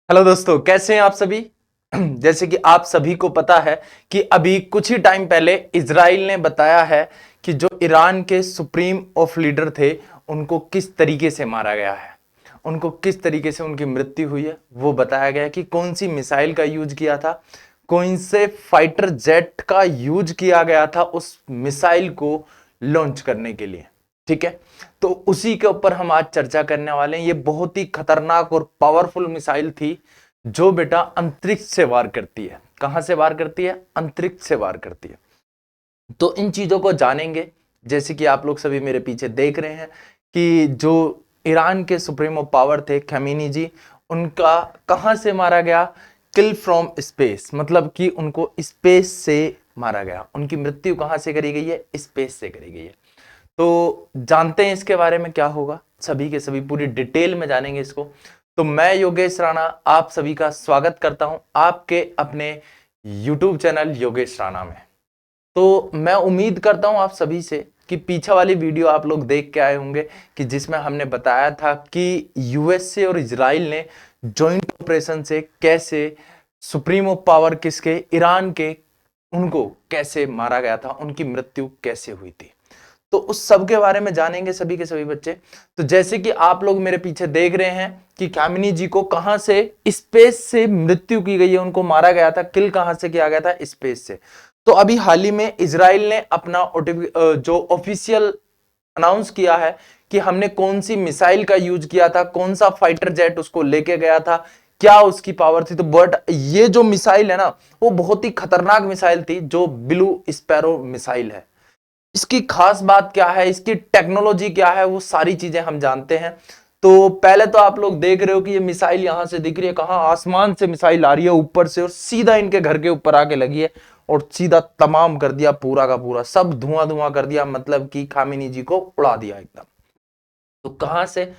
Hello दोस्तों, कैसे हैं आप सभी। जैसे कि आप सभी को पता है कि अभी कुछ ही टाइम पहले इजराइल ने बताया है कि जो ईरान के सुप्रीम ऑफ लीडर थे उनको किस तरीके से मारा गया है, उनको किस तरीके से उनकी मृत्यु हुई है। वो बताया गया कि कौन सी मिसाइल का यूज किया था, कौन से फाइटर जेट का यूज किया गया था उस मिसाइल को लॉन्च करने के लिए। ठीक है, तो उसी के ऊपर हम आज चर्चा करने वाले हैं। ये बहुत ही खतरनाक और पावरफुल मिसाइल थी जो बेटा अंतरिक्ष से वार करती है। कहां से वार करती है? अंतरिक्ष से वार करती है। तो इन चीजों को जानेंगे। जैसे कि आप लोग सभी मेरे पीछे देख रहे हैं कि जो ईरान के सुप्रीमो पावर थे खमीनी जी, उनका कहां से मारा गया? किल फ्रॉम स्पेस, मतलब कि उनको स्पेस से मारा गया। उनकी मृत्यु कहां से करी गई है? स्पेस से करी गई है। तो जानते हैं इसके बारे में क्या होगा, सभी के सभी पूरी डिटेल में जानेंगे इसको। तो मैं योगेश राणा आप सभी का स्वागत करता हूं आपके अपने YouTube चैनल योगेश राणा में। तो मैं उम्मीद करता हूं आप सभी से कि पीछे वाली वीडियो आप लोग देख के आए होंगे कि जिसमें हमने बताया था कि यूएसए और इजराइल ने जॉइंट ऑपरेशन से कैसे सुप्रीमो पावर किसके, ईरान के, उनको कैसे मारा गया था, उनकी मृत्यु कैसे हुई थी। तो उस सब के बारे में जानेंगे सभी के सभी बच्चे। तो जैसे कि आप लोग मेरे पीछे देख रहे हैं कि खमेनी जी को कहां से स्पेस से मृत्यु की गई है, उनको मारा गया था। किल कहां से किया गया था? स्पेस से। तो अभी हाल ही में इजराइल ने अपना जो ऑफिशियल अनाउंस किया है कि हमने कौन सी मिसाइल का यूज किया था, कौन सा फाइटर जेट उसको लेके गया था, क्या उसकी पावर थी। तो बट ये जो मिसाइल है ना, वो बहुत ही खतरनाक मिसाइल थी, जो ब्लू स्पैरो मिसाइल है। इसकी खास बात क्या है, इसकी टेक्नोलॉजी क्या है, वो सारी चीजें हम जानते हैं। तो पहले तो आप लोग देख रहे हो कि ये मिसाइल यहां से दिख रही है, कहां? आसमान से मिसाइल आ रही है ऊपर से, और सीधा इनके घर के ऊपर आके लगी है और सीधा तमाम कर दिया, पूरा का पूरा सब धुआं धुआं कर दिया, मतलब कि खामिनी जी को उड़ा दिया एकदम। तो कहां से?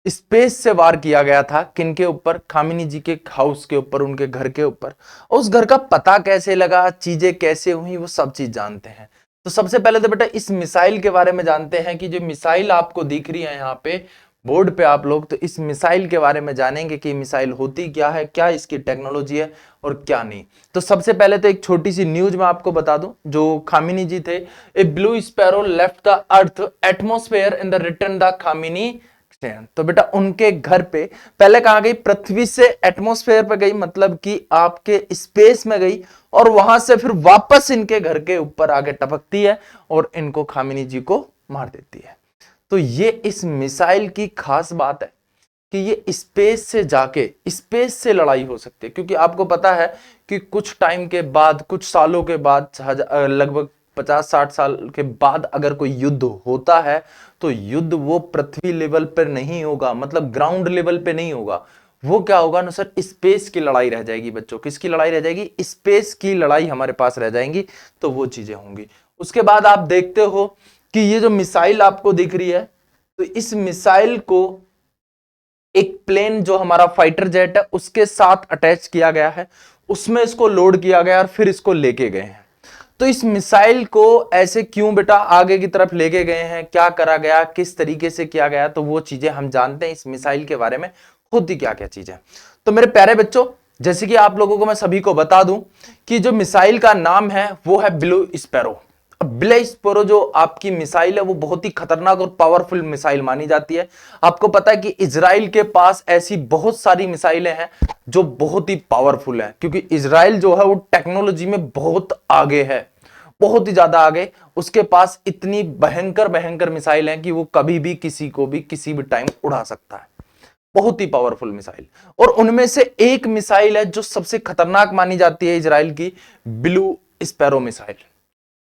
स्पेस से वार किया गया था। किनके ऊपर? खामिनी जी के हाउस के ऊपर, उनके घर के ऊपर। उस घर का पता कैसे लगा, चीजें कैसे हुई, वो सब चीज जानते हैं। तो सबसे पहले तो बेटा इस मिसाइल के बारे में जानते हैं कि जो मिसाइल आपको दिख रही है यहाँ पे बोर्ड पे आप लोग, तो इस मिसाइल के बारे में जानेंगे कि मिसाइल होती क्या है, क्या इसकी टेक्नोलॉजी है और क्या नहीं। तो सबसे पहले तो एक छोटी सी न्यूज मैं आपको बता दूं। जो खामिनी जी थे, a blue sparrow left the earth atmosphere in the return the Khamenei. तो बेटा उनके घर पे पहले कहां गई? पृथ्वी से एटमॉस्फेयर पे गई, मतलब कि आपके स्पेस में गई, और वहां से फिर वापस इनके घर के ऊपर आगे टपकती है और इनको खामिनी जी को मार देती है। तो ये इस मिसाइल की खास बात है कि ये स्पेस से जाके स्पेस से लड़ाई हो सकती है। क्योंकि आपको पता है कि कुछ टाइम के बाद, कुछ सालों के बाद, लगभग 50-60 साल के बाद अगर कोई युद्ध होता है तो युद्ध वो पृथ्वी लेवल पर नहीं होगा, मतलब ग्राउंड लेवल पे नहीं होगा। वो क्या होगा ना सर? स्पेस की लड़ाई रह जाएगी बच्चों। किसकी लड़ाई रह जाएगी? स्पेस की लड़ाई हमारे पास रह जाएंगी। तो वो चीजें होंगी। उसके बाद आप देखते हो कि ये जो मिसाइल आपको दिख रही है, तो इस मिसाइल को एक प्लेन जो हमारा फाइटर जेट है उसके साथ अटैच किया गया है, उसमें इसको लोड किया गया और फिर इसको लेके गए हैं। तो इस मिसाइल को ऐसे क्यों बेटा आगे की तरफ लेके गए हैं, क्या करा गया, किस तरीके से किया गया, तो वो चीजें हम जानते हैं इस मिसाइल के बारे में होती क्या क्या चीजें। तो मेरे प्यारे बच्चों, जैसे कि आप लोगों को मैं सभी को बता दूं कि जो मिसाइल का नाम है वो है ब्लू स्पैरो। ब्लू स्पैरो जो आपकी मिसाइल है वो बहुत ही खतरनाक और पावरफुल मिसाइल मानी जाती है। आपको पता है कि इजराइल के पास ऐसी बहुत सारी मिसाइलें हैं जो बहुत ही पावरफुल है, क्योंकि इजराइल जो है वो टेक्नोलॉजी में बहुत आगे है, बहुत ही ज्यादा आगे। उसके पास इतनी भयंकर भयंकर मिसाइल हैं कि वो कभी भी किसी को भी किसी भी टाइम उड़ा सकता है। बहुत ही पावरफुल मिसाइल। और उनमें से एक मिसाइल है जो सबसे खतरनाक मानी जाती है इजराइल की, ब्लू स्पैरो मिसाइल।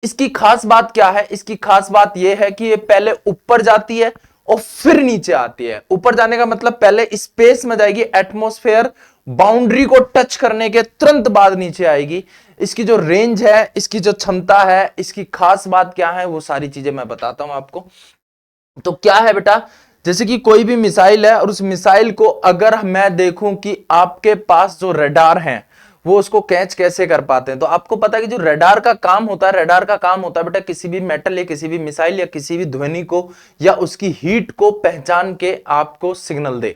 इसकी खास बात क्या है? इसकी खास बात यह है कि ये पहले ऊपर जाती है और फिर नीचे आती है। ऊपर जाने का मतलब पहले स्पेस में जाएगी, एटमॉस्फेयर बाउंड्री को टच करने के तुरंत बाद नीचे आएगी। इसकी जो रेंज है, इसकी जो क्षमता है, इसकी खास बात क्या है, वो सारी चीजें मैं बताता हूं आपको। तो क्या है बेटा, जैसे कि कोई भी मिसाइल है और उस मिसाइल को अगर मैं देखूं कि आपके पास जो रडार हैं वो उसको कैच कैसे कर पाते हैं, तो आपको पता है कि जो रडार का काम होता है, रडार का काम होता है बेटा किसी भी मेटल या किसी भी मिसाइल या किसी भी ध्वनि को या उसकी हीट को पहचान के आपको सिग्नल दे,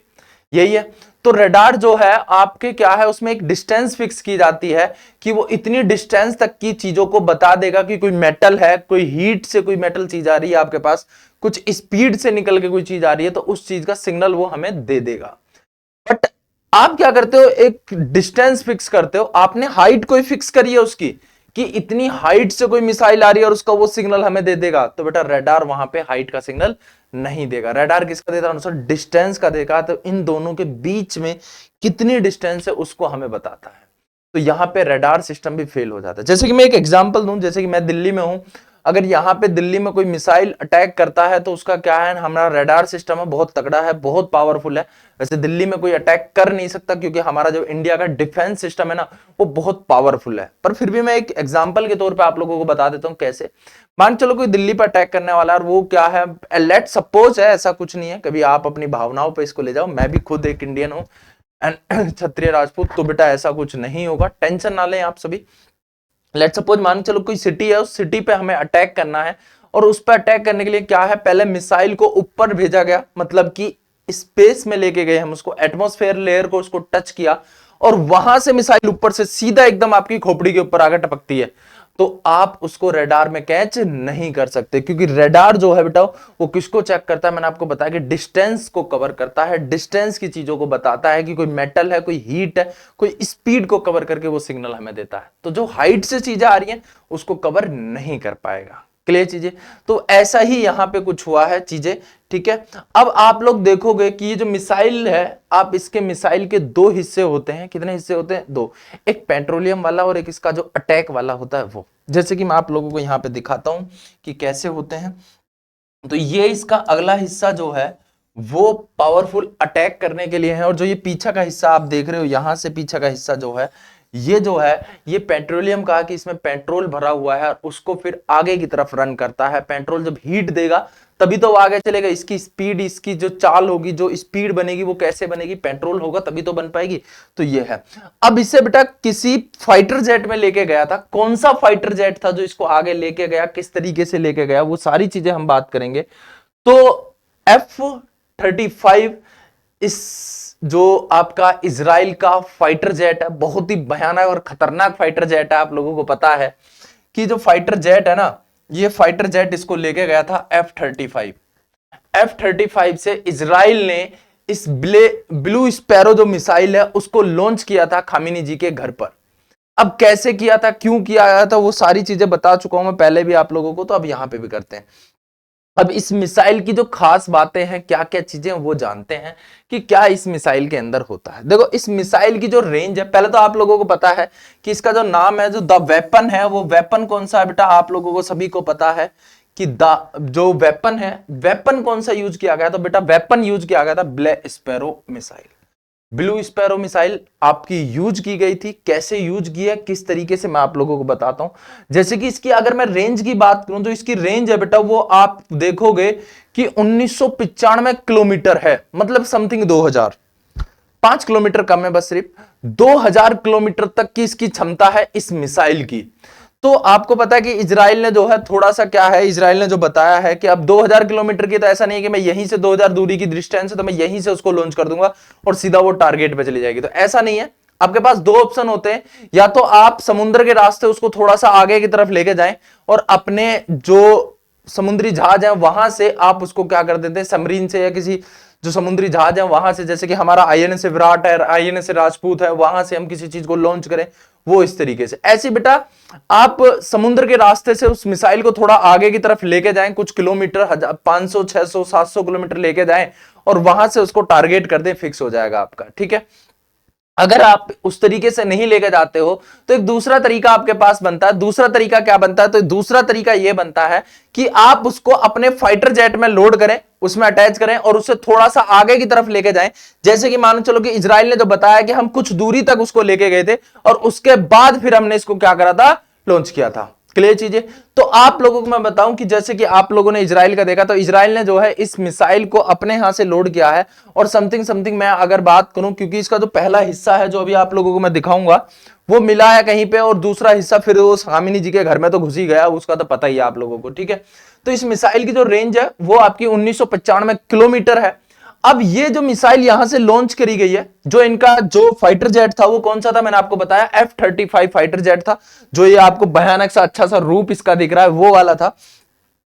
यही है। तो रडार जो है आपके क्या है, उसमें एक डिस्टेंस फिक्स की जाती है कि वो इतनी डिस्टेंस तक की चीजों को बता देगा कि कोई मेटल है, कोई हीट से कोई मेटल चीज आ रही है आपके पास, कुछ स्पीड से निकल के कोई चीज आ रही है, तो उस चीज का सिग्नल वो हमें दे देगा। बट आप क्या करते हो, एक डिस्टेंस फिक्स करते हो, आपने हाइट कोई फिक्स करी है उसकी कि इतनी हाइट से कोई मिसाइल आ रही है और उसका वो सिग्नल हमें दे देगा, तो बेटा रडार वहां पे हाइट का सिग्नल नहीं देगा। रडार किसका देता है, डिस्टेंस का देगा, तो इन दोनों के बीच में कितनी डिस्टेंस है उसको हमें बताता है। तो यहां पे रडार सिस्टम भी फेल हो जाता है। जैसे कि मैं एक एग्जांपल दूं, जैसे कि मैं दिल्ली में हूं, अगर यहां पे दिल्ली में कोई मिसाइल अटैक करता है तो उसका क्या है, हमारा रडार सिस्टम है बहुत तगड़ा है, बहुत पावरफुल है। वैसे दिल्ली में कोई अटैक कर नहीं सकता क्योंकि हमारा जो इंडिया का डिफेंस सिस्टम है ना, वो बहुत पावरफुल है। पर फिर भी मैं एक एग्जांपल के तौर पे आप लोगों को बता देता हूं कैसे। मान चलो कोई दिल्ली पर अटैक करने वाला है और वो क्या है, लेट सपोज है, ऐसा कुछ नहीं है, कभी आप अपनी भावनाओं पे इसको ले जाओ, मैं भी खुद एक इंडियन हूं एंड क्षत्रिय राजपूत, तो बेटा ऐसा कुछ नहीं होगा, टेंशन ना लें आप सभी। लेट सपोज मान चलो कोई सिटी है, उस सिटी पे हमें अटैक करना है, और उस पर अटैक करने के लिए क्या है, पहले मिसाइल को ऊपर भेजा गया, मतलब कि स्पेस में लेके गए हम उसको, एटमॉस्फेयर लेयर को उसको टच किया, और वहां से मिसाइल ऊपर से सीधा एकदम आपकी खोपड़ी के ऊपर आकर टपकती है, तो आप उसको रडार में कैच नहीं कर सकते, क्योंकि रडार जो है बेटा वो किसको चेक करता है, मैंने आपको बताया कि डिस्टेंस को कवर करता है, डिस्टेंस की चीजों को बताता है कि कोई मेटल है, कोई हीट है, कोई स्पीड को कवर करके वो सिग्नल हमें देता है। तो जो हाइट से चीजें आ रही हैं उसको कवर नहीं कर पाएगा। क्लियर चीजें? तो ऐसा ही यहां पे कुछ हुआ है चीजें, ठीक है। अब आप लोग देखोगे कि ये जो मिसाइल है, आप इसके मिसाइल के दो हिस्से होते हैं, कितने हिस्से होते हैं, दो, एक पेट्रोलियम वाला और एक इसका जो अटैक वाला होता है वो। जैसे कि मैं आप लोगों को यहां पे दिखाता हूं कि कैसे होते हैं। तो ये इसका अगला हिस्सा जो है वो पावरफुल अटैक करने के लिए है, और जो ये पीछे का हिस्सा आप देख रहे हो, यहां से पीछे का हिस्सा जो है, ये जो है ये पेट्रोलियम का, कि इसमें पेट्रोल भरा हुआ है, उसको फिर आगे की तरफ रन करता है। पेट्रोल जब हीट देगा तभी तो वो आगे चलेगा, इसकी स्पीड, इसकी जो चाल होगी, जो स्पीड बनेगी वो कैसे बनेगी, पेट्रोल होगा तभी तो बन पाएगी। तो ये है। अब इसे बेटा किसी फाइटर जेट में लेके गया था, कौन सा फाइटर जेट था जो इसको आगे लेके गया, किस तरीके से लेके गया, वो सारी चीजें हम बात करेंगे। तो F-35 इस जो आपका इजराइल का फाइटर जेट है, बहुत ही भयानक और खतरनाक फाइटर जेट है। आप लोगों को पता है कि जो फाइटर जेट है ना, ये फाइटर जेट इसको लेके गया था F-35। F-35 से इजराइल ने इस ब्लू स्पैरो जो मिसाइल है उसको लॉन्च किया था खामिनी जी के घर पर। अब कैसे किया था, क्यों किया था, वो सारी चीजें बता चुका हूं मैं पहले भी आप लोगों को, तो अब यहां पे भी करते हैं। अब इस मिसाइल की जो खास बातें हैं, क्या क्या चीजें वो जानते हैं कि क्या इस मिसाइल के अंदर होता है। देखो इस मिसाइल की जो रेंज है, पहले तो आप लोगों को पता है कि इसका जो नाम है, जो द वेपन है, वो वेपन कौन सा है बेटा, आप लोगों को सभी को पता है कि जो वेपन है, वेपन कौन सा यूज किया गया, तो बेटा वेपन यूज किया गया था blue sparrow missile. Blue sparrow missile आपकी यूज की गई थी। कैसे यूज की है, किस तरीके से, मैं आप लोगों को बताता हूं। जैसे कि इसकी अगर मैं रेंज की बात करूं, तो इसकी रेंज है बेटा, वो आप देखोगे कि 1995 किलोमीटर है, मतलब समथिंग 2000, 5 किलोमीटर कम है बस, सिर्फ 2000 किलोमीटर तक की इसकी क्षमता है इस मिसाइल की। तो आपको पता है कि इजराइल ने जो है थोड़ा सा क्या है, इजराइल ने जो बताया है कि अब 2000 किलोमीटर की, तो ऐसा नहीं है कि मैं यहीं से 2000 दूरी की डिस्टेंस है तो मैं यहीं से उसको लॉन्च कर दूंगा और सीधा वो टारगेट पे चली जाएगी, तो ऐसा नहीं है। आपके पास दो ऑप्शन होते हैं, या तो आप समुद्र के रास्ते उसको थोड़ा सा आगे की तरफ लेके जाएं और अपने जो समुद्री जहाज है वहां से आप उसको क्या कर देते हैं, सबमरीन से या किसी जो समुद्री जहाज है वहां से, जैसे कि हमारा आईएनएस विराट है, आईएनएस राजपूत है, वहां से हम किसी चीज को लॉन्च करें, वो इस तरीके से। ऐसे बेटा आप समुद्र के रास्ते से उस मिसाइल को थोड़ा आगे की तरफ लेके जाएं, कुछ किलोमीटर, 500 600 700 किलोमीटर लेके जाएं और वहां से उसको टारगेट कर दें, फिक्स हो जाएगा आपका, ठीक है। अगर आप उस तरीके से नहीं लेके जाते हो तो एक दूसरा तरीका आपके पास बनता है। दूसरा तरीका क्या बनता है, तो दूसरा तरीका यह बनता है कि आप उसको अपने फाइटर जेट में लोड करें, उसमें अटैच करें और उससे थोड़ा सा आगे की तरफ लेके जाएं। जैसे कि मानो चलो कि इजराइल ने जो बताया कि हम कुछ दूरी तक उसको लेके गए थे और उसके बाद फिर हमने इसको क्या करा था, लॉन्च किया था। क्लियर चीजें? तो आप लोगों को मैं बताऊं कि जैसे कि आप लोगों ने इजराइल का देखा, तो इजराइल ने जो है इस मिसाइल को अपने यहां से लोड किया है, और समथिंग मैं अगर बात करूं, क्योंकि इसका जो पहला हिस्सा है जो अभी आप लोगों को मैं दिखाऊंगा वो मिला है कहीं पे, और दूसरा हिस्सा फिर वो खामिनी जी के घर में तो घुस ही गया, उसका तो पता ही है आप लोगों को, ठीक है। तो इस मिसाइल की जो रेंज है वो आपकी 1995 किलोमीटर है। अब ये जो मिसाइल यहां से लॉन्च करी गई है, जो इनका जो फाइटर जेट था वो कौन सा था, मैंने आपको बताया F-35 फाइटर जेट था, जो ये आपको भयानक सा अच्छा सा रूप इसका दिख रहा है वो वाला था।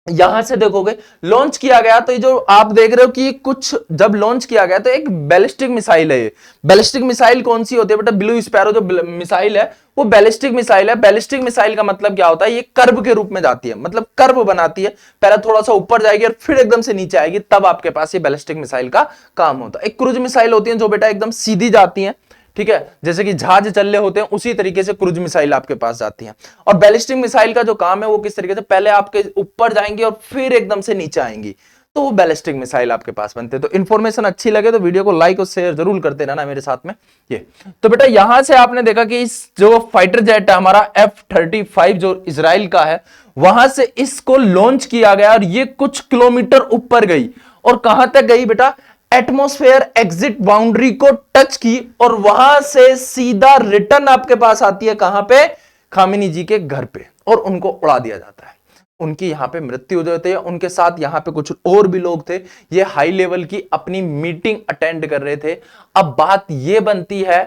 यहां से देखोगे लॉन्च किया गया, तो ये जो आप देख रहे हो कि कुछ जब लॉन्च किया गया तो एक बैलिस्टिक मिसाइल है। ये बैलिस्टिक मिसाइल कौन सी होती है बेटा, ब्लू स्पैरो जो मिसाइल है वो बैलिस्टिक मिसाइल है। बैलिस्टिक मिसाइल का मतलब क्या होता है, ये कर्व के रूप में जाती है, मतलब कर्व बनाती है, पहले थोड़ा सा ऊपर जाएगी और फिर एकदम से नीचे आएगी, तब आपके पास ये बैलिस्टिक मिसाइल का काम होता है। एक क्रूज मिसाइल होती है जो बेटा एकदम सीधी जाती है, ठीक है, जैसे कि जहाज चल रहे होते हैं उसी तरीके से क्रूज मिसाइल आपके पास जाती है। और बैलिस्टिक मिसाइल का जो काम है वो किस तरीके से, पहले आपके ऊपर जाएंगी और फिर एकदम से नीचे आएंगी, तो वो बैलिस्टिक मिसाइल आपके पास बनते हैं। तो इन्फॉर्मेशन अच्छी लगे तो वीडियो को लाइक और शेयर जरूर करते रहना मेरे साथ में। ये तो बेटा यहां से आपने देखा कि इस जो फाइटर जेट है हमारा F-35 जो इजराइल का है, वहां से इसको लॉन्च किया गया और ये कुछ किलोमीटर ऊपर गई, और कहां तक गई बेटा, एटमॉस्फेयर एग्जिट बाउंड्री को टच की, और वहां से सीधा रिटर्न आपके पास आती है कहां पे, खामेनी जी के घर पे, और उनको उड़ा दिया जाता है। उनकी यहां पे मृत्यु हो जाती है। उनके साथ यहां पे कुछ और भी लोग थे, ये हाई लेवल की अपनी मीटिंग अटेंड कर रहे थे। अब बात ये बनती है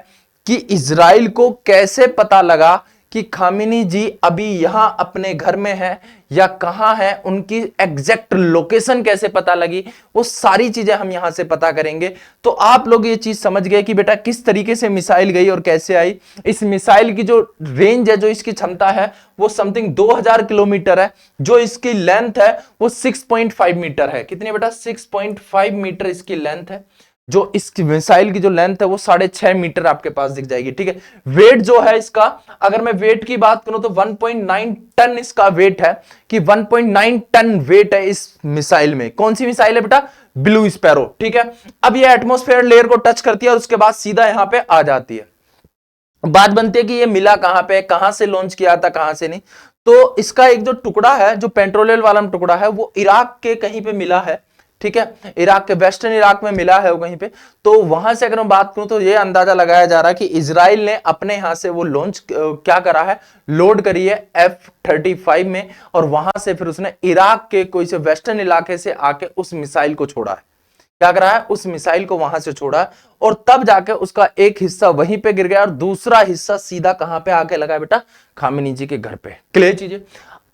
कि इजराइल को कैसे पता लगा कि खामेनी जी अभी यहां अपने घर में है या कहां है, उनकी एग्जैक्ट लोकेशन कैसे पता लगी, वो सारी चीजें हम यहां से पता करेंगे। तो आप लोग ये चीज समझ गए कि बेटा किस तरीके से मिसाइल गई और कैसे आई। इस मिसाइल की जो रेंज है, जो इसकी क्षमता है वो समथिंग 2000 किलोमीटर है। जो इसकी लेंथ है वो 6.5 मीटर है। कितनी बेटा, 6.5 मीटर इसकी लेंथ है। जो इस मिसाइल की जो लेंथ है वो 6.5 मीटर आपके पास दिख जाएगी, ठीक है। वेट जो है इसका, अगर मैं वेट की बात करूं तो 1.9 टन इसका वेट है, कि 1.9 टन वेट है इस मिसाइल में। कौन सी मिसाइल है बेटा, ब्लू स्पैरो, ठीक है। अब ये एटमॉस्फेयर लेयर को टच करती है और उसके बाद सीधा यहां पे आ जाती है। बात बनती है कि ये मिला कहां पे, कहां से लॉन्च किया था, कहां से नहीं। तो इसका एक जो टुकड़ा है, जो पेट्रोलियल वाला टुकड़ा है, वो इराक के कहीं पे मिला है, ठीक है, इराक के वेस्टर्न इराक में मिला है वो कहीं पे। तो वहां से अगर मैं बात करूं तो ये अंदाजा लगाया जा रहा है कि इजराइल ने अपने यहां से वो लॉन्च क्या करा है, लोड करी है F-35 में, और वहां से फिर उसने इराक के कोई से वेस्टर्न इलाके से आके उस मिसाइल को छोड़ा है। क्या करा है, उस मिसाइल को वहां से छोड़ा, और तब जाके उसका एक हिस्सा वहीं पे गिर गया और दूसरा हिस्सा सीधा कहां पे आके लगा बेटा, खामेनी जी के घर पे। क्लियर चीजें।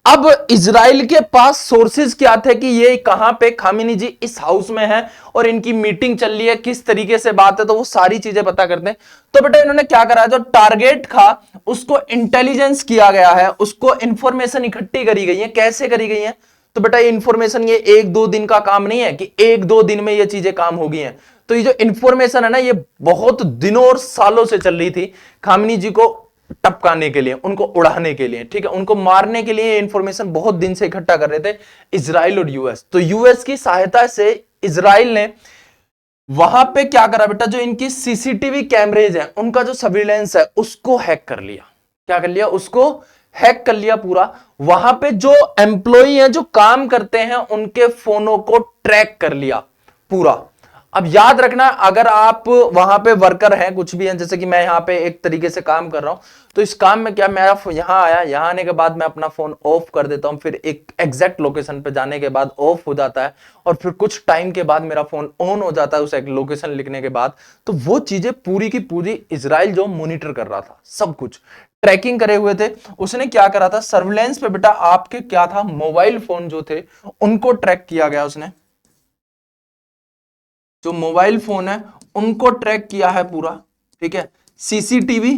अब इजराइल के पास सोर्सेज क्या थे कि ये कहां पे, खामेनी जी इस हाउस में है और इनकी मीटिंग चल रही है, किस तरीके से बात है, तो वो सारी चीजें पता करते हैं। तो बेटा इन्होंने क्या करा, जो टारगेट था उसको इंटेलिजेंस किया गया है, उसको इंफॉर्मेशन इकट्ठी करी गई है। कैसे करी गई है, तो बेटा ये इंफॉर्मेशन ये 1-2 दिन का काम नहीं है कि 1-2 दिन में ये चीजें काम हो गई हैं। तो ये जो इंफॉर्मेशन है ना, ये बहुत दिनों और सालों से चल रही थी खामेनी जी को टपकाने के लिए, उनको उड़ाने के लिए, ठीक है, उनको मारने के लिए इंफॉर्मेशन बहुत दिन से इकट्ठा कर रहे थे इजराइल और यूएस। तो यूएस की सहायता से इजराइल ने वहां पे क्या करा बेटा, जो इनकी सीसीटीवी कैमरेज है, उनका जो सर्विलेंस है उसको हैक कर लिया। क्या कर लिया, उसको हैक कर लिया पूरा। वहां पे जो एम्प्लॉई हैं, जो काम करते हैं, उनके फोनों को ट्रैक कर लिया पूरा। अब याद रखना, अगर आप वहां पे वर्कर हैं, कुछ भी हैं, जैसे कि मैं यहां पे एक तरीके से काम कर रहा हूं, तो इस काम में क्या, मेरा यहां आया, यहां आने के बाद मैं अपना फोन ऑफ कर देता हूं, फिर एक एग्जैक्ट लोकेशन पे जाने के बाद ऑफ हो जाता है, और फिर कुछ टाइम के बाद मेरा फोन ऑन हो जाता है उस एक लोकेशन लिखने के बाद। तो वो चीजें पूरी की पूरी इजराइल जो मॉनिटर कर रहा था, सब कुछ ट्रैकिंग करे हुए थे। उसने क्या करा था, सर्विलेंस पे बेटा आपके क्या था, मोबाइल फोन जो थे उनको ट्रैक किया गया। उसने जो मोबाइल फोन है उनको ट्रैक किया है पूरा, ठीक है। सीसीटीवी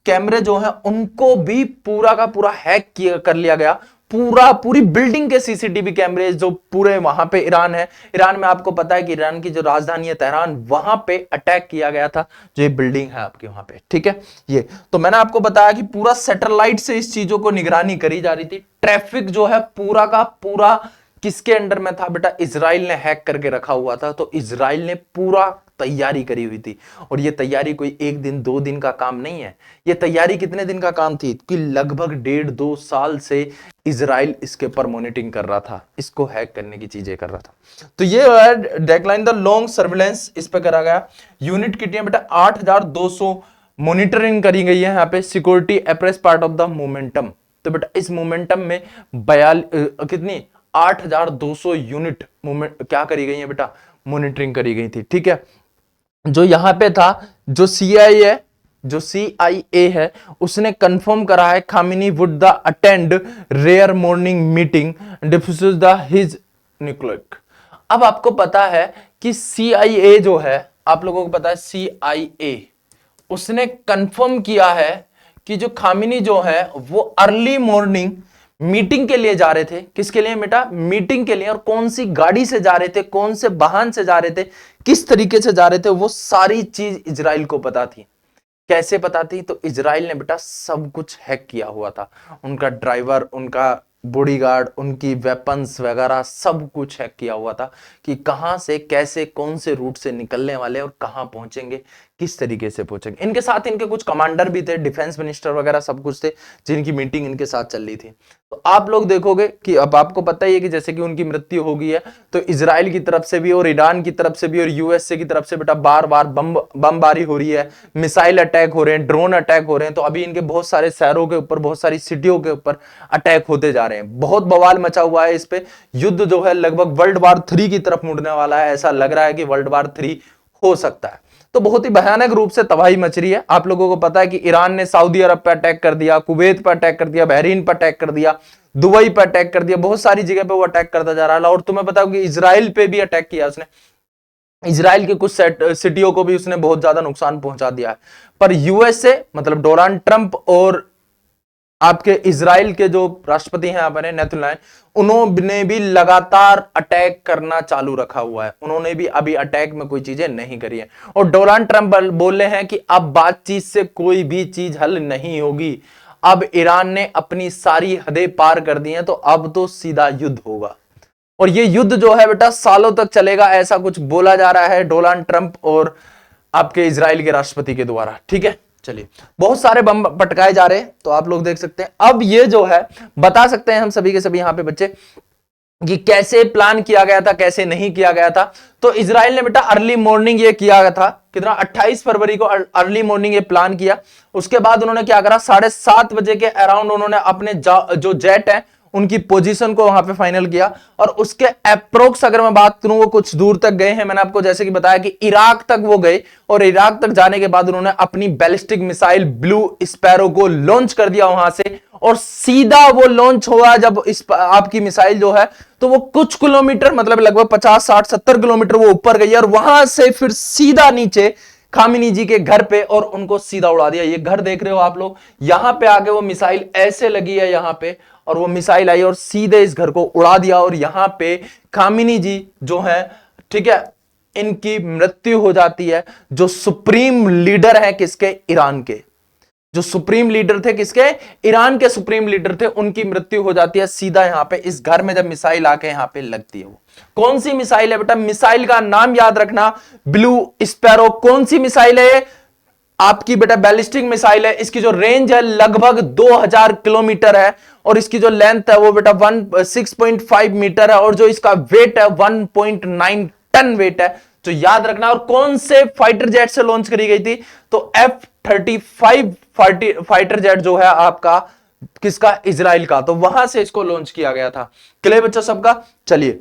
कैमरे जो है उनको भी पूरा का पूरा हैक किया कर लिया गया। पूरी बिल्डिंग के सीसीटीवी कैमरे जो पूरे वहां पे, ईरान है, ईरान में आपको पता है कि ईरान की जो राजधानी है तेहरान, वहां पे अटैक किया गया था, जो ये बिल्डिंग है आपकी वहां पे, ठीक है। ये तो मैंने आपको बताया कि पूरा सैटेलाइट से इस चीजों को निगरानी करी जा रही थी। ट्रैफिक जो है पूरा का पूरा किसके अंडर में था बेटा, इजराइल ने हैक करके रखा हुआ था। तो इजराइल ने पूरा तैयारी करी हुई थी, और ये तैयारी कोई 1 दिन 2 दिन का काम नहीं है। ये तैयारी कितने दिन का काम थी, कि लगभग 1.5-2 साल से इजराइल इसके ऊपर मॉनिटरिंग कर रहा था, इसको हैक करने की चीजें कर रहा था। तो ये डेक्लाइन द लॉन्ग सर्विलेंस इस पे करा गया। यूनिट कितनी है बेटा, 8200 मॉनिटरिंग करी गई है यहाँ पे। Security express part of the momentum, तो बेटा इस मोमेंटम में कितनी 8200 यूनिट मूवमेंट क्या करी गई है बेटा, मॉनिटरिंग करी गई थी। ठीक है, जो यहां पे था, जो CIA है उसने कंफर्म करा है Khamenei would the attend rare morning meeting diffuse the his nucleic. अब आपको पता है कि CIA जो है, आप लोगों को पता है CIA उसने कंफर्म किया है कि जो खामिनी जो है वो अर्ली मॉर्निंग मीटिंग के लिए जा रहे थे। किसके लिए बेटा? मीटिंग के लिए। और कौन सी गाड़ी से जा रहे थे, कौन से वाहन से जा रहे थे, किस तरीके से जा रहे थे, वो सारी चीज इजराइल को पता थी। कैसे पता थी? तो इजराइल ने बेटा सब कुछ हैक किया हुआ था। उनका ड्राइवर, उनका बॉडीगार्ड, उनकी वेपन्स वगैरह सब कुछ हैक किया हुआ था कि कहां से कैसे कौन से रूट से निकलने वाले और कहां पहुंचेंगे, किस तरीके से पहुंचेंगे। इनके साथ इनके कुछ कमांडर भी थे, डिफेंस मिनिस्टर वगैरह सब कुछ थे, जिनकी मीटिंग इनके साथ चल रही थी। तो आप लोग देखोगे कि अब आपको पता ही है कि जैसे कि उनकी मृत्यु हो गई है, तो इजराइल की तरफ से भी और ईरान की तरफ से भी और USA की तरफ से बेटा बार बार बमबारी हो रही है, मिसाइल अटैक हो रहे हैं, ड्रोन अटैक हो रहे हैं। तो अभी इनके बहुत सारे शहरों के ऊपर, बहुत सारी सिटियों के ऊपर अटैक होते जा रहे हैं। बहुत बवाल मचा हुआ है इस पे। युद्ध जो है लगभग World War III की तरफ मुड़ने वाला है। ऐसा लग रहा है कि World War III हो सकता है। तो बहुत ही भयानक रूप से तबाही मच रही है। आप लोगों को पता है कि ईरान ने सऊदी अरब पर अटैक कर दिया, कुवैत पर अटैक कर दिया, बहरीन पर अटैक कर दिया, दुबई पर अटैक कर दिया, बहुत सारी जगह पे वो अटैक करता जा रहा है। और तुम्हें पता होगा कि इजराइल पे भी अटैक किया उसने। इजराइल के कुछ सिटियों को भी उसने बहुत ज्यादा नुकसान पहुंचा दिया है। पर USA मतलब डोनाल्ड ट्रंप और आपके इजराइल के जो राष्ट्रपति हैं अपने नेतन्याहू, उन्होंने भी लगातार अटैक करना चालू रखा हुआ है। उन्होंने भी अभी अटैक में कोई चीजें नहीं करी है। और डोनाल्ड ट्रंप बोले हैं कि अब बातचीत से कोई भी चीज हल नहीं होगी। अब ईरान ने अपनी सारी हदें पार कर दी हैं, तो अब तो सीधा युद्ध होगा। और ये युद्ध जो है बेटा सालों तक चलेगा, ऐसा कुछ बोला जा रहा है डोनाल्ड ट्रंप और आपके इजराइल के राष्ट्रपति के द्वारा। ठीक है, चलिए, बहुत सारे बम पटकाए जा रहे हैं, तो आप लोग देख सकते हैं। अब ये जो है बता सकते हैं हम सभी के सभी यहां पे बच्चे कि कैसे प्लान किया गया था, कैसे नहीं किया गया था। तो इजराइल ने बेटा अर्ली मॉर्निंग ये किया गया था, कितना 28 फरवरी को अर्ली मॉर्निंग ये प्लान किया। उसके बाद उन्होंने क्या करा, 7:30 बजे के अराउंड उन्होंने अपने जो जेट है उनकी पोजीशन को वहां पे फाइनल किया। और उसके अप्रोक्स अगर मैं बात करूं, वो कुछ दूर तक गए हैं। मैंने आपको जैसे कि बताया कि इराक तक वो गए, और इराक तक जाने के बाद उन्होंने अपनी बैलिस्टिक मिसाइल ब्लू स्पैरो को लॉन्च कर दिया वहां से। और सीधा वो लॉन्च हुआ जब इस आपकी मिसाइल जो है, तो वो कुछ किलोमीटर मतलब लगभग 50, 60, 70 किलोमीटर वो ऊपर गई, और वहां से फिर सीधा नीचे खामिनी जी के घर पे, और उनको सीधा उड़ा दिया। ये घर देख रहे हो आप लोग, यहां पे आके वो मिसाइल ऐसे लगी है यहां पे, और वो मिसाइल आई और सीधे इस घर को उड़ा दिया। और यहां पे खामिनी जी जो है, ठीक है, इनकी मृत्यु हो जाती है। जो सुप्रीम लीडर है किसके? ईरान के। जो सुप्रीम लीडर थे किसके? ईरान के सुप्रीम लीडर थे, उनकी मृत्यु हो जाती है सीधा यहां पे इस घर में, जब मिसाइल आके यहां पे लगती है। वो कौन सी मिसाइल है बेटा? मिसाइल का नाम याद रखना, ब्लू स्पैरो। कौन सी मिसाइल है? आपकी बेटा बैलिस्टिक मिसाइल है। इसकी जो रेंज है लगभग 2000 किलोमीटर है, और इसकी जो लेंथ है वो बेटा 6.5 मीटर है, और जो इसका वेट है 1.9 टन वेट है। तो याद रखना। और कौन से फाइटर जेट से लॉन्च करी गई थी? तो F-35 फाइटर जेट जो है आपका किसका? इजराइल का। तो वहां से इसको लॉन्च किया गया था। क्लियर बच्चों सबका? चलिए,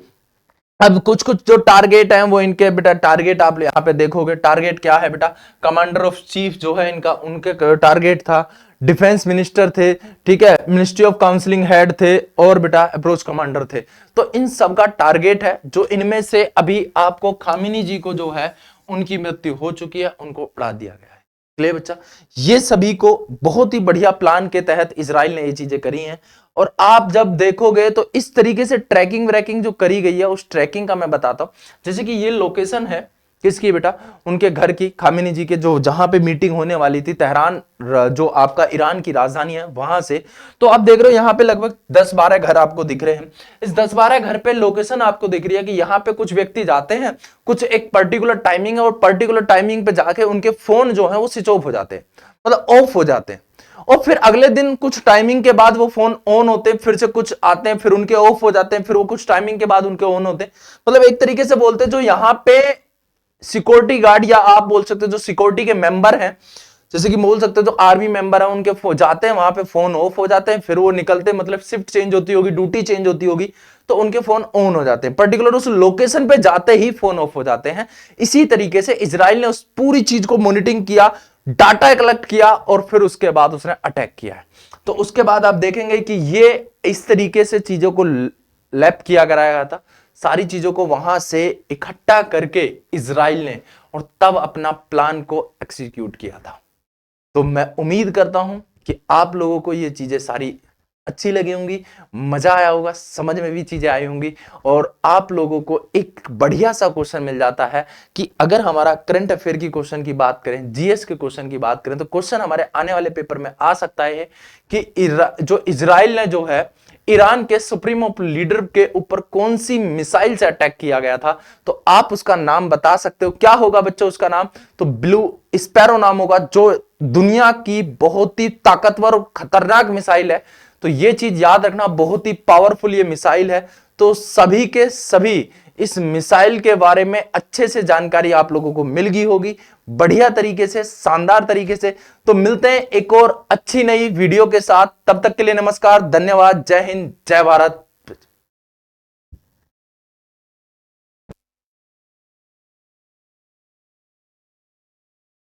अब कुछ कुछ जो टारगेट हैं वो इनके बेटा टारगेट आप यहां पे देखोगे। टारगेट क्या है बेटा? कमांडर ऑफ चीफ जो है इनका, उनके टारगेट था। डिफेंस मिनिस्टर थे, ठीक है, मिनिस्ट्री ऑफ काउंसलिंग हेड थे, और बेटा अप्रोच कमांडर थे। तो इन सब का टारगेट है, जो इनमें से अभी आपको खामिनी जी को जो है उनकी मृत्यु हो चुकी है, उनको उड़ा दिया गया है। क्लियर बच्चा? ये सभी को बहुत ही बढ़िया प्लान के तहत इजराइल ने ये चीजें करी हैं। और आप जब देखोगे तो इस तरीके से ट्रैकिंग व्रैकिंग जो करी गई है, उस ट्रैकिंग का मैं बताता हूं। जैसे कि ये लोकेशन है किसकी बेटा? उनके घर की, खामिनी जी के, जो जहां पे मीटिंग होने वाली थी, तेहरान जो आपका ईरान की राजधानी है वहां से। तो आप देख रहे हो यहां पे लगभग 10-12 घर आपको दिख रहे हैं। इस 10-12 घर पे लोकेशन आपको दिख रही है कि यहां पे कुछ व्यक्ति जाते हैं, कुछ एक पर्टिकुलर टाइमिंग है, और पर्टिकुलर टाइमिंग पे जाके उनके फोन जो है वो स्विच ऑफ हो जाते हैं, मतलब ऑफ हो जाते हैं। और फिर अगले दिन कुछ टाइमिंग के बाद वो फोन ऑन होते हैं, फिर से कुछ आते हैं, फिर उनके ऑफ हो जाते हैं, फिर वो कुछ टाइमिंग के बाद उनके ऑन होते हैं। मतलब एक तरीके से बोलते हैं जो यहां पे सिक्योरिटी गार्ड, या आप बोल सकते हो जो सिक्योरिटी के मेंबर हैं, जैसे कि बोल सकते हो जो आर्मी मेंबर है उनके जाते हैं वहां पे फोन ऑफ हो जाते हैं, फिर वो निकलते मतलब शिफ्ट चेंज होती होगी, ड्यूटी चेंज होती होगी, तो उनके फोन ऑन हो जाते हैं, पर्टिकुलर उस लोकेशन पे जाते ही फोन ऑफ हो जाते हैं। इसी तरीके से इजराइल ने उस पूरी चीज को मॉनिटरिंग किया, डाटा कलेक्ट किया और फिर उसके बाद उसने अटैक किया है। तो उसके बाद आप देखेंगे कि ये इस तरीके से चीजों को लैप किया कराया गया था, सारी चीजों को वहां से इकट्ठा करके इजराइल ने, और तब अपना प्लान को एक्सिक्यूट किया था। तो मैं उम्मीद करता हूं कि आप लोगों को ये चीजें सारी अच्छी लगी होंगी, मजा आया होगा, समझ में भी चीजें आई होंगी, और आप लोगों को एक बढ़िया सा क्वेश्चन मिल जाता है कि अगर हमारा करंट अफेयर की क्वेश्चन की बात करें, जीएस के क्वेश्चन की बात करें, तो क्वेश्चन हमारे आने वाले पेपर में आ सकता है कि जो इजराइल ने जो है ईरान के सुप्रीमो लीडर के ऊपर कौन सी मिसाइल से अटैक किया गया था, तो आप उसका नाम बता सकते हो। क्या होगा बच्चों उसका नाम? तो ब्लू स्पैरो नाम होगा, जो दुनिया की बहुत ही ताकतवर और खतरनाक मिसाइल है। तो ये चीज याद रखना, बहुत ही पावरफुल ये मिसाइल है। तो सभी के सभी इस मिसाइल के बारे में अच्छे से जानकारी आप लोगों को मिल गई होगी, बढ़िया तरीके से, शानदार तरीके से। तो मिलते हैं एक और अच्छी नई वीडियो के साथ, तब तक के लिए नमस्कार, धन्यवाद, जय हिंद, जय भारत।